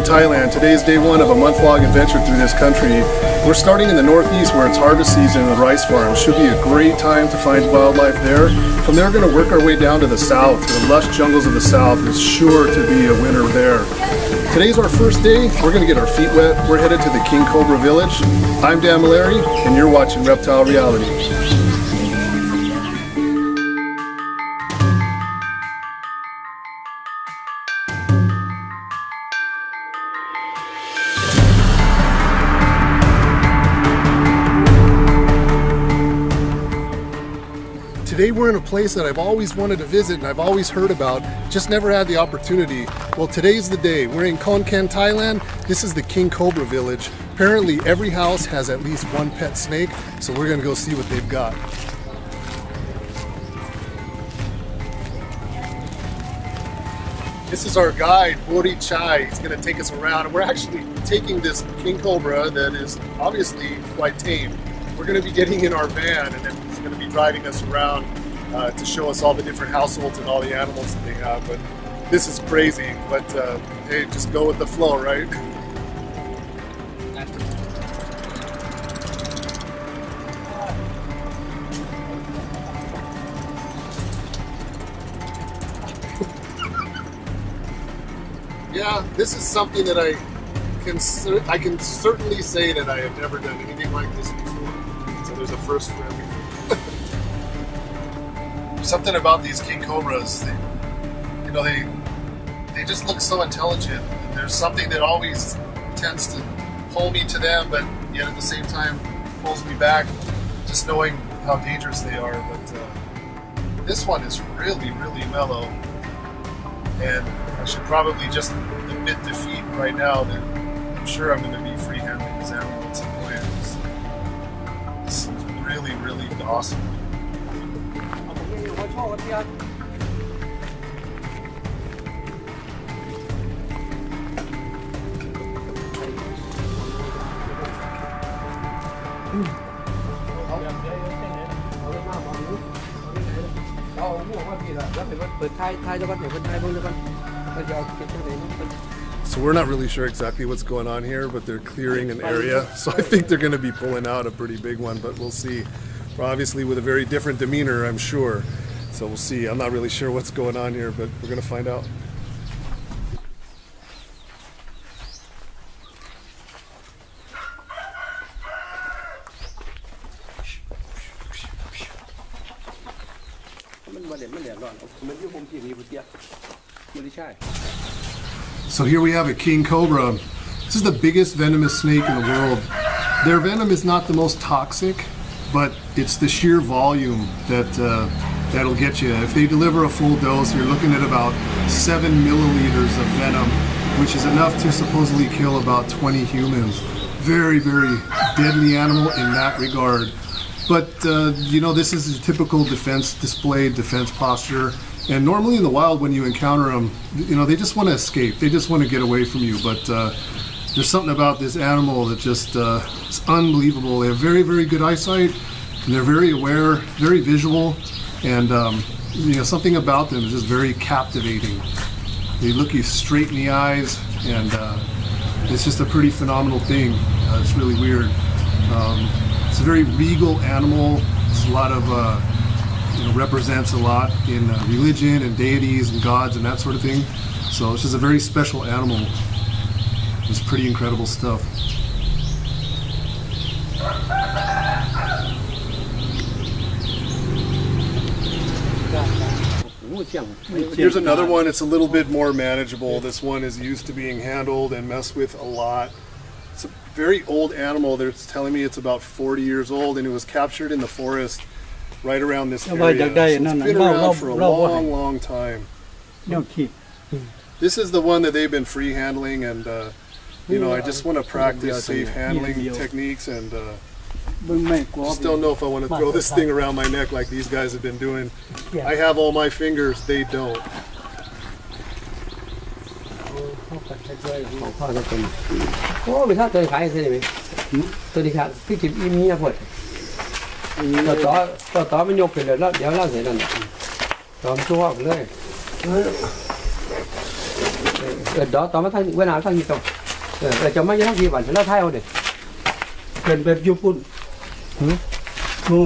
Thailand. Today is day one of a month-long adventure through this country. We're starting in the northeast where it's harvest season and the rice farms. Should be a great time to find wildlife there. From there we're going to work our way down to the south, to the lush jungles of the south. It's sure to be a winter there. Today's our first day. We're going to get our feet wet. We're headed to the King Cobra Village. I'm Dan Malari, and you're watching Reptile Reality. Today we're in a place that I've always wanted to visit and I've always heard about, just never had the opportunity. Well, today's the day. We're in Khon Kaen, Thailand. This is the King Cobra Village. Apparently every house has at least one pet snake, so we're gonna go see what they've got. This is our guide, Bori Chai. He's gonna take us around, and we're actually taking this King Cobra that is obviously quite tame. We're going to be getting in our van, and then he's going to be driving us around to show us all the different households and all the animals that they have. But this is crazy. But hey, just go with the flow, right? Yeah, this is something that I can certainly say that I have never done anything like this before. So there's a first for everything. Something about these King Cobras, they just look so intelligent. And there's something that always tends to pull me to them, but yet at the same time pulls me back, just knowing how dangerous they are. But this one is really, really mellow. And I should probably just admit defeat right now that I'm sure I'm going to be free-handling this animal at some point. It's really, really awesome. So we're not really sure exactly what's going on here, but they're clearing an area. So I think they're going to be pulling out a pretty big one, but we'll see. Obviously with a very different demeanor, I'm sure. So we'll see. I'm not really sure what's going on here, but we're going to find out. So here we have a King Cobra. This is the biggest venomous snake in the world. Their venom is not the most toxic, but it's the sheer volume that'll get you. If they deliver a full dose, you're looking at about 7 milliliters of venom, which is enough to supposedly kill about 20 humans. Very, very deadly animal in that regard. But this is a typical defense display, defense posture. And normally in the wild, when you encounter them, they just want to escape. They just want to get away from you. But there's something about this animal that just it's unbelievable. They have very, very good eyesight, and they're very aware, very visual, and something about them is just very captivating. They look you straight in the eyes, and it's just a pretty phenomenal thing. It's really weird. It's a very regal animal. It's a lot of represents a lot in religion and deities and gods and that sort of thing. So it's just a very special animal. It's pretty incredible stuff. Here's another one. It's a little bit more manageable. This one is used to being handled and messed with a lot. It's a very old animal. They're telling me it's about 40 years old, and it was captured in the forest right around this area. So it's been around for a long, long time. This is the one that they've been free handling, and I just want to practice safe handling techniques, and just don't know if I want to throw this thing around my neck like these guys have been doing. I have all my fingers, they don't. โอ้ไม่เท่าตัวขายใช่ไหมตัวนี้ครับพี่จิบอีมีอะพอดต่อมันยกขึ้นแล้วเดี๋ยวเล่าเสร็จแล้วต่อมันชั่วเลยต่อมาทางเวลาทางนี้ต่อ จะไม่ยังกี่วันแล้วไทยเอาเด็ก เป็นแบบญี่ปุ่นนู่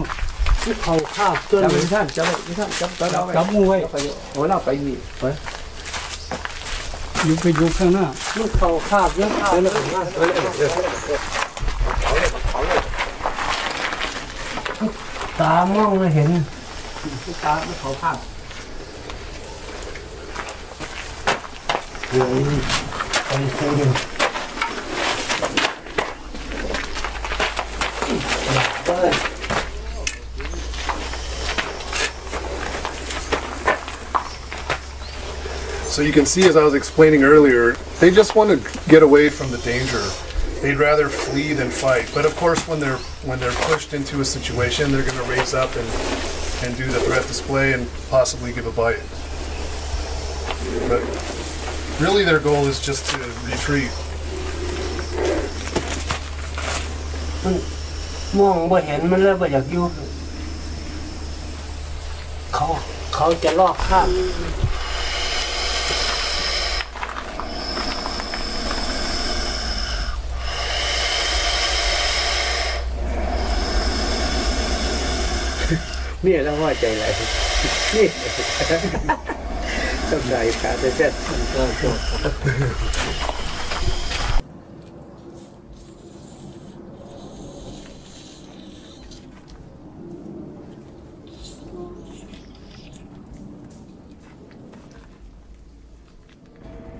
นเขาคาบตัว จับ เล ไม่ ย ท่านจับไม่ท่านจับเรา จับมือไว้ ไปโอ้เราไปนี่ไป อยู่ไปอยู่ข้างหน้า ลูกเขาคาบเยอะตามองเห็นตาเขาคาบเฮ้ยไปคูดู So you can see, as I was explaining earlier, they just want to get away from the danger. They'd rather flee than fight. But of course, when they're pushed into a situation, they're going to raise up and do the threat display and possibly give a bite. But really, their goal is just to retreat. มองบ่เห็นมันเลยบ่อยากอยู่เขาจะลอกข้ามนี่แล้วว่าใจไหลนี่ต้องใจขาดเส้น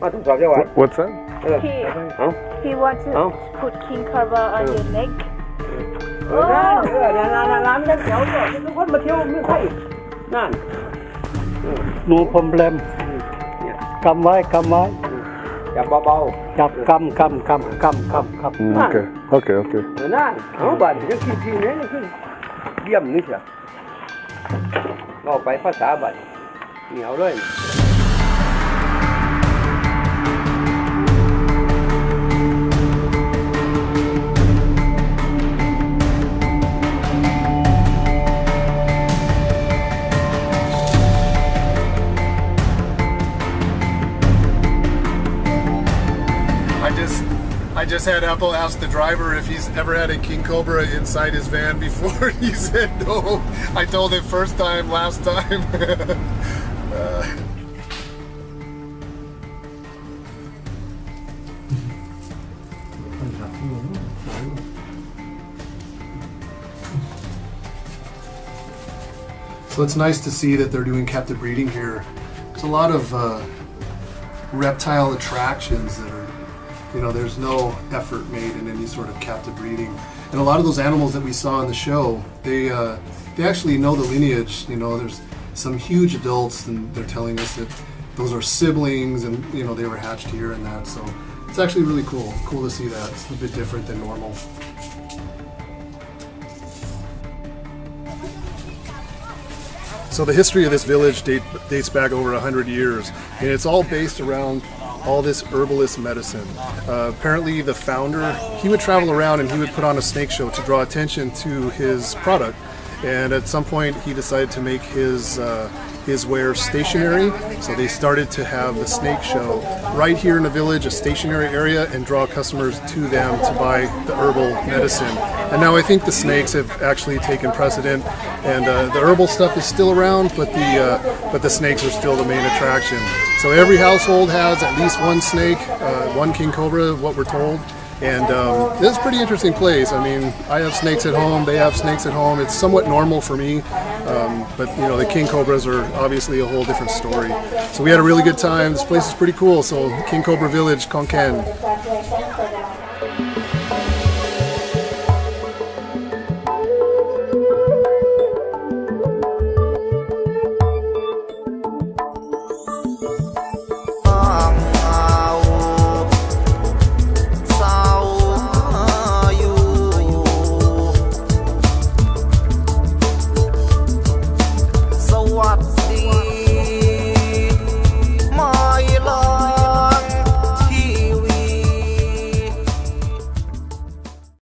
มาต้องสอบจังหวะ What's that? He wants to put king cobra on your neck. ร้านเดี๋ยวทุกคนมาเที่ยวไม่ค่อยนั่น นูพรมแรมกำไว้กำไว้ จับเบา จับกำOkay. Okay. ๆนั่นเอาบัตรยังทีนี้นี่คือเยี่ยมนี่เสียเราไปภาษาบัตรเหนียวเลย I just had Apple ask the driver if he's ever had a king cobra inside his van before. He said no. I told him first time, last time. So it's nice to see that they're doing captive breeding here. There's a lot of reptile attractions that are, there's no effort made in any sort of captive breeding. And a lot of those animals that we saw in the show, they actually know the lineage. There's some huge adults, and they're telling us that those are siblings, and they were hatched here and that. So it's actually really cool to see that. It's a bit different than normal. So the history of this village dates back over 100 years, and it's all based around all this herbalist medicine. Apparently the founder, he would travel around and he would put on a snake show to draw attention to his product. And at some point he decided to make his ware stationary. So they started to have the snake show right here in the village, a stationary area, and draw customers to them to buy the herbal medicine. And now I think the snakes have actually taken precedent, and the herbal stuff is still around, but the snakes are still the main attraction. So every household has at least one snake, one king cobra, what we're told. And it's a pretty interesting place. I mean, I have snakes at home, they have snakes at home. It's somewhat normal for me, but the king cobras are obviously a whole different story. So we had a really good time. This place is pretty cool. So King Cobra Village, Khon Kaen.